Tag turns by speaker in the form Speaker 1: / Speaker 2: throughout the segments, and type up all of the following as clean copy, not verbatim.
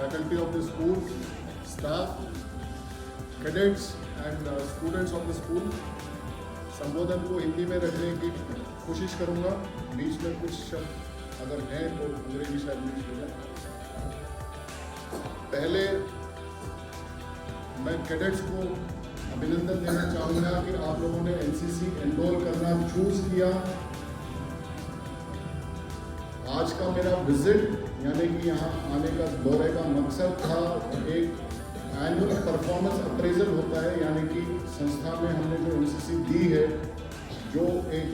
Speaker 1: faculty of the school, staff, cadets and students of the school. संबोधन को हिंदी में रखने की कोशिश करूंगा। बीच में कुछ शब्द अगर हैं तो अंग्रेजी शायद मिक्स हो जाए। पहले मैं कैडेट्स को अभिनंदन देना चाहूँगा कि आप लोगों ने एनसीसी एनरोल करना चूज किया। आज का मेरा विजिट यानी कि यहाँ आने का दौरे का मकसद था एक एनुअल परफॉर्मेंस अप्रेजल होता है, यानी कि संस्था में हमने जो एनसीसी दी है, जो एक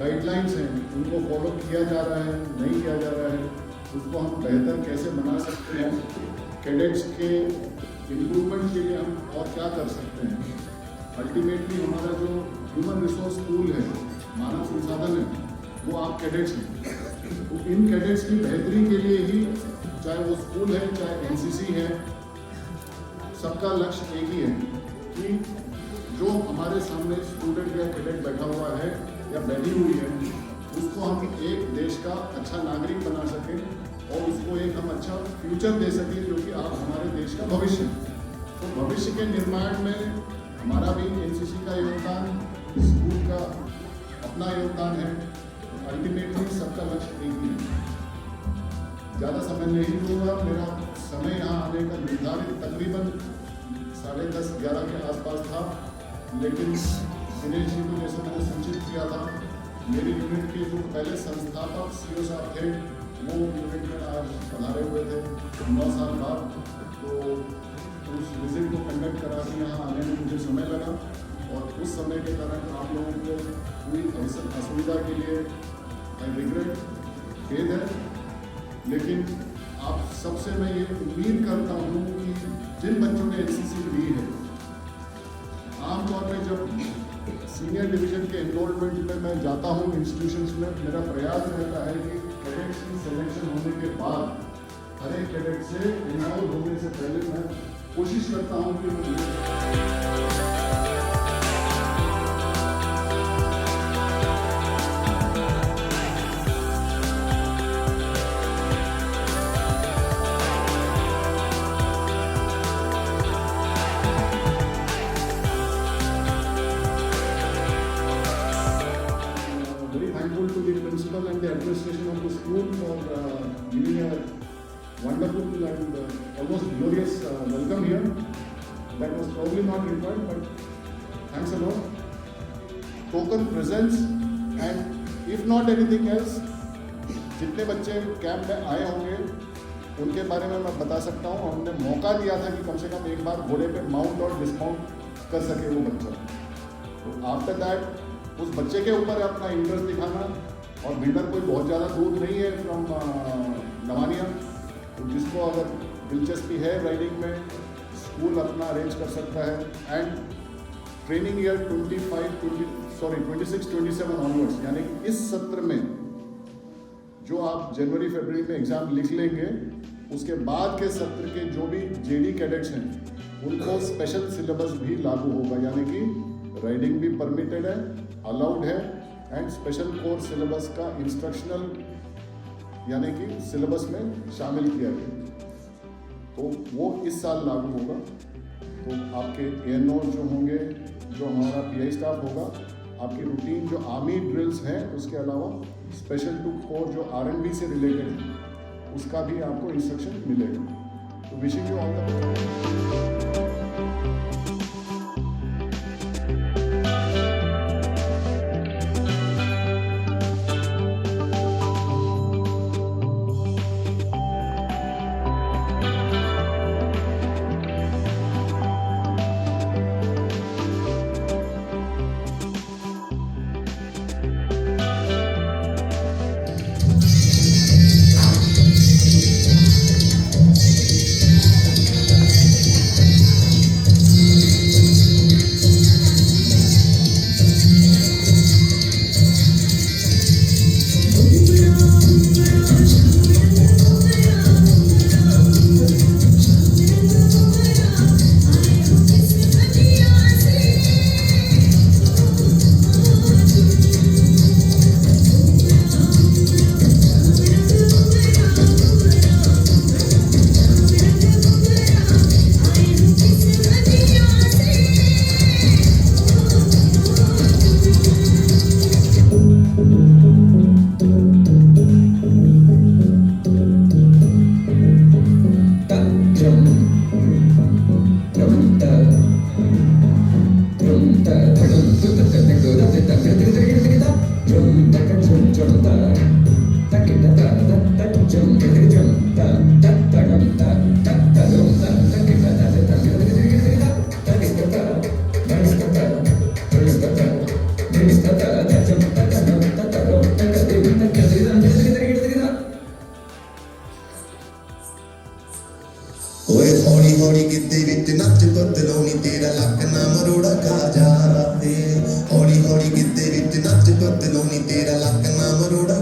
Speaker 1: गाइडलाइंस हैं उनको फॉलो किया जा रहा है नहीं किया जा रहा है, उसको हम बेहतर कैसे बना सकते हैं, कैडेट्स के इम्प्रूवमेंट के लिए हम और क्या कर सकते हैं। अल्टीमेटली हमारा जो ह्यूमन रिसोर्स पूल है, मानव संसाधन है, वो आप कैडेट्स हैं। तो इन कैडेट्स की बेहतरी के लिए ही, चाहे वो स्कूल है चाहे एनसीसी है, सबका लक्ष्य एक ही है कि जो हमारे सामने स्टूडेंट या कैडेट बैठा हुआ है या बैठी हुई है, उसको हम एक देश का अच्छा नागरिक बना सकें और उसको एक हम अच्छा फ्यूचर दे सकें, जो कि आप हमारे देश का भविष्य। तो भविष्य के निर्माण में हमारा भी एनसीसी का योगदान, स्कूल का अपना योगदान है। अल्टीमेटली सबका लक्ष्य एक ही है। ज़्यादा समय नहीं लूँगा, मेरा समय यहाँ आने का निर्धारित तकरीबन 10:30-11 के आसपास था, लेकिन दिनेश जी को जैसे मैंने सूचित किया था, मेरी यूनिट के जो पहले संस्थापक सीओ साहब थे, वो यूनिट में आज पधारे हुए थे 9 साल बाद। तो उस विजिट को कंडक्ट करा के यहाँ आने में मुझे समय लगा और उस समय के कारण आप लोगों को हुई असुविधा के लिए आई रिग्रेट, खेद है। लेकिन आप सबसे मैं ये उम्मीद करता हूँ कि जिन बच्चों ने एनसीसी ली है, आमतौर पे जब सीनियर डिवीजन के एनरोलमेंट में मैं जाता हूँ इंस्टीट्यूशंस में, मेरा प्रयास रहता है कि कैडेट्स की सिलेक्शन होने के बाद हर एक कैडेट से एनरोल होने से पहले मैं कोशिश करता हूँ कि मैं to the principal and the administration of the school for giving a wonderful and almost glorious welcome here. That was probably not required, but thanks a lot. Token presence, and if not anything else, जितने बच्चे camp में आए होंगे उनके बारे में मैं बता सकता हूँ। हमने मौका दिया था कि कम से कम एक बार घोड़े पे माउंट और डिस्माउंट कर सके वो बच्चा। तो आफ्टर दैट उस बच्चे के ऊपर अपना इंटरेस्ट दिखाना, और बिल्डर कोई बहुत ज़्यादा दूर नहीं है फ्रॉम नवानिया, तो जिसको अगर दिलचस्पी है राइडिंग में, स्कूल अपना अरेंज कर सकता है। एंड ट्रेनिंग ईयर 26-27 ऑनवर्ड्स, यानी कि इस सत्र में जो आप जनवरी-फरवरी में एग्ज़ाम लिख लेंगे, उसके बाद के सत्र के जो भी जेडी कैडेट्स हैं उनको स्पेशल सिलेबस भी लागू होगा, यानी कि राइडिंग भी परमिटेड है, अलाउड है, एंड स्पेशल कोर्स सिलेबस का इंस्ट्रक्शनल यानी कि सिलेबस में शामिल किया गया, तो वो इस साल लागू होगा। तो आपके एएनओ जो होंगे, जो हमारा पीआई स्टाफ होगा, आपकी रूटीन जो आर्मी ड्रिल्स हैं, उसके अलावा स्पेशल टू कोर जो आरएनबी से रिलेटेड है, उसका भी आपको इंस्ट्रक्शन मिलेगा। तो wishing you all the best.
Speaker 2: ਹੌਲੀ ਹੌਲੀ ਗਿੱਧੇ ਵਿੱਚ ਨੱਚ ਬਦਲੋ ਨੀ ਤੇਰਾ ਲੱਕ ਨਾ ਮਰੋੜਾ ਖਾ ਜਾਵੇ ਹੌਲੀ ਹੌਲੀ ਗਿੱਧੇ ਵਿੱਚ ਨੱਚ ਬਦਲੋ ਨੀ ਤੇਰਾ ਲੱਕ ਨਾ ਮਰੋੜਾ